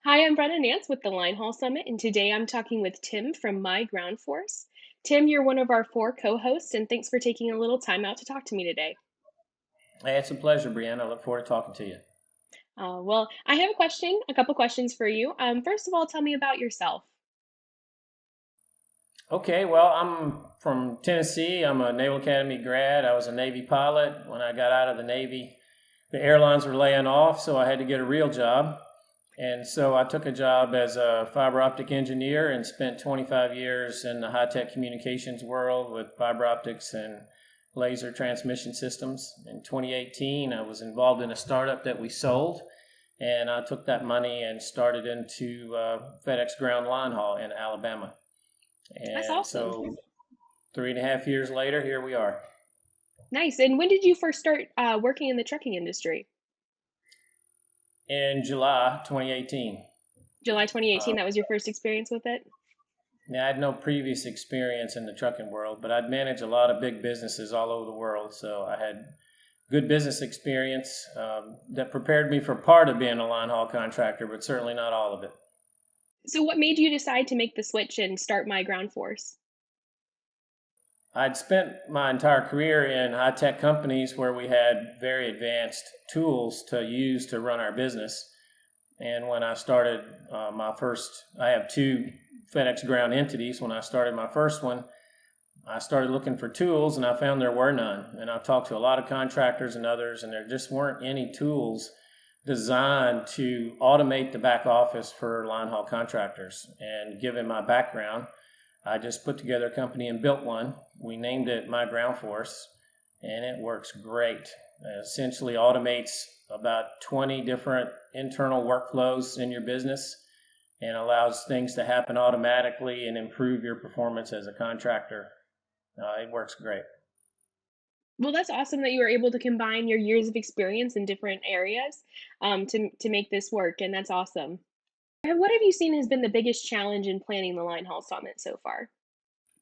Hi, I'm Brenna Nance with the Linehaul Summit, and today I'm talking with Tim from MyGroundForce. Tim, you're one of our four co-hosts, and thanks for taking a little time out to talk to me today. Hey, it's a pleasure, Brianna. I look forward to talking to you. Well, I have a couple questions for you. First of all, tell me about yourself. Okay, well, I'm from Tennessee. I'm a Naval Academy grad. I was a Navy pilot. When I got out of the Navy, the airlines were laying off, so I had to get a real job. And so I took a job as a fiber optic engineer and spent 25 years in the high tech communications world with fiber optics and laser transmission systems. In 2018, I was involved in a startup that we sold, and I took that money and started into FedEx Ground Line Haul in Alabama. That's And awesome. so 3.5 years later, here we are. Nice. And when did you first start working in the trucking industry? In July 2018. July 2018, Uh, that was your first experience with it? Now, I had no previous experience in the trucking world, but I'd managed a lot of big businesses all over the world. So I had good business experience that prepared me for part of being a line haul contractor, but certainly not all of it. So what made you decide to make the switch and start MyGroundForce? I'd spent my entire career in high tech companies where we had very advanced tools to use to run our business. And when I started I have two FedEx Ground entities. When I started my first one, I started looking for tools and I found there were none. And I talked to a lot of contractors and others, and there just weren't any tools designed to automate the back office for line haul contractors. And given my background, I just put together a company and built one. We named it MyGroundForce, and it works great. It essentially automates about 20 different internal workflows in your business and allows things to happen automatically and improve your performance as a contractor. It works great. Well, that's awesome that you were able to combine your years of experience in different areas to make this work, and that's awesome. What have you seen has been the biggest challenge in planning the Line Haul Summit so far?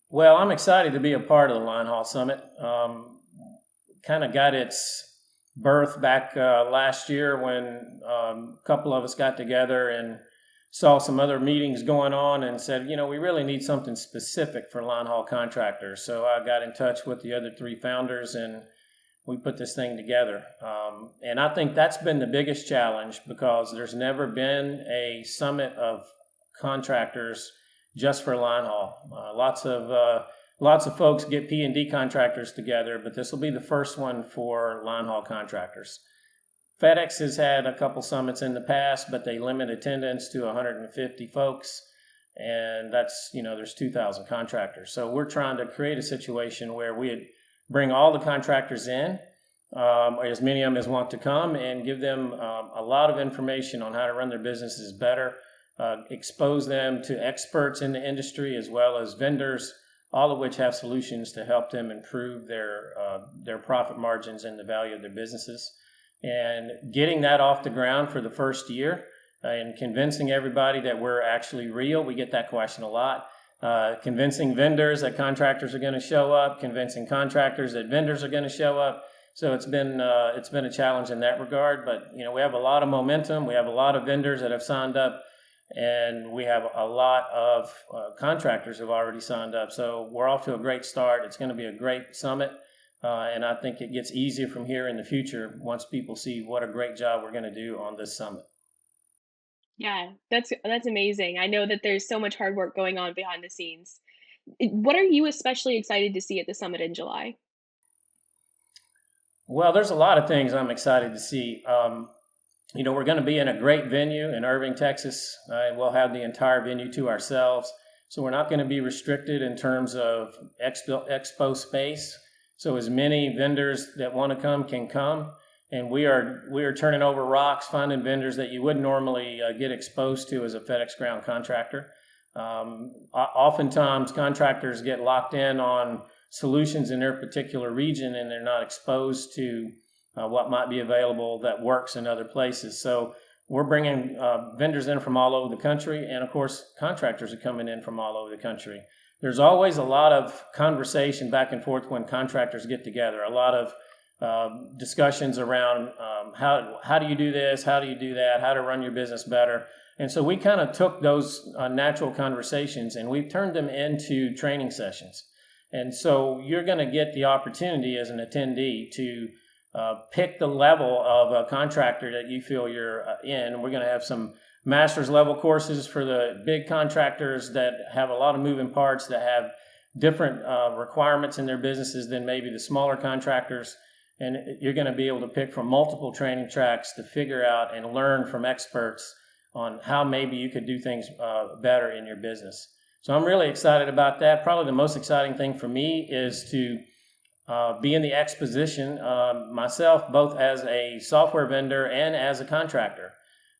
Well, I'm excited to be a part of the Linehaul Summit. Kind of got its birth back last year when a couple of us got together and saw some other meetings going on and said, we really need something specific for line haul contractors. So I got in touch with the other three founders and we put this thing together. And I think that's been the biggest challenge because there's never been a summit of contractors just for line haul. Lots of folks get P&D contractors together, but this will be the first one for line haul contractors. FedEx has had a couple summits in the past, but they limit attendance to 150 folks, and there's 2,000 contractors. So we're trying to create a situation where we bring all the contractors in, as many of them as want to come, and give them a lot of information on how to run their businesses better, expose them to experts in the industry as well as vendors, all of which have solutions to help them improve their profit margins and the value of their businesses. And getting that off the ground for the first year and convincing everybody that we're actually real. We get that question a lot. Convincing vendors that contractors are going to show up, convincing contractors that vendors are going to show up. So it's been a challenge in that regard, but we have a lot of momentum. We have a lot of vendors that have signed up, and we have a lot of contractors who have already signed up. So we're off to a great start. It's going to be a great summit, and I think it gets easier from here in the future once people see what a great job we're going to do on this summit. Yeah, that's amazing. I know that there's so much hard work going on behind the scenes. What are you especially excited to see at the summit in July? Well, there's a lot of things I'm excited to see. We're going to be in a great venue in Irving, Texas. We'll have the entire venue to ourselves. So we're not going to be restricted in terms of expo space. So as many vendors that want to come can come. And we are turning over rocks, finding vendors that you wouldn't normally get exposed to as a FedEx ground contractor. Oftentimes, contractors get locked in on solutions in their particular region, and they're not exposed to what might be available that works in other places. So we're bringing vendors in from all over the country, and of course, contractors are coming in from all over the country. There's always a lot of conversation back and forth when contractors get together. A lot of discussions around how do you do this, how do you do that, how to run your business better. And so we kind of took those natural conversations and we've turned them into training sessions. And so you're going to get the opportunity as an attendee to pick the level of a contractor that you feel you're in. We're going to have some master's level courses for the big contractors that have a lot of moving parts, that have different requirements in their businesses than maybe the smaller contractors. And you're going to be able to pick from multiple training tracks to figure out and learn from experts on how maybe you could do things better in your business. So I'm really excited about that. Probably the most exciting thing for me is to be in the exposition myself, both as a software vendor and as a contractor.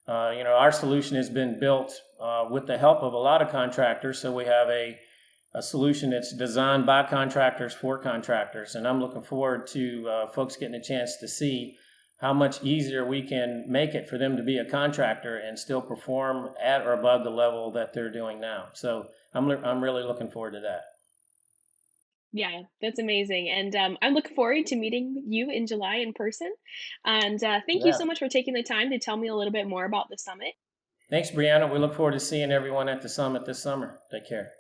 Our solution has been built with the help of a lot of contractors. So we have a solution that's designed by contractors for contractors. And I'm looking forward to folks getting a chance to see how much easier we can make it for them to be a contractor and still perform at or above the level that they're doing now. So I'm really looking forward to that. Yeah, that's amazing. And I'm looking forward to meeting you in July in person. And thank you Yeah. so much for taking the time to tell me a little bit more about the summit. Thanks, Brianna. We look forward to seeing everyone at the summit this summer. Take care.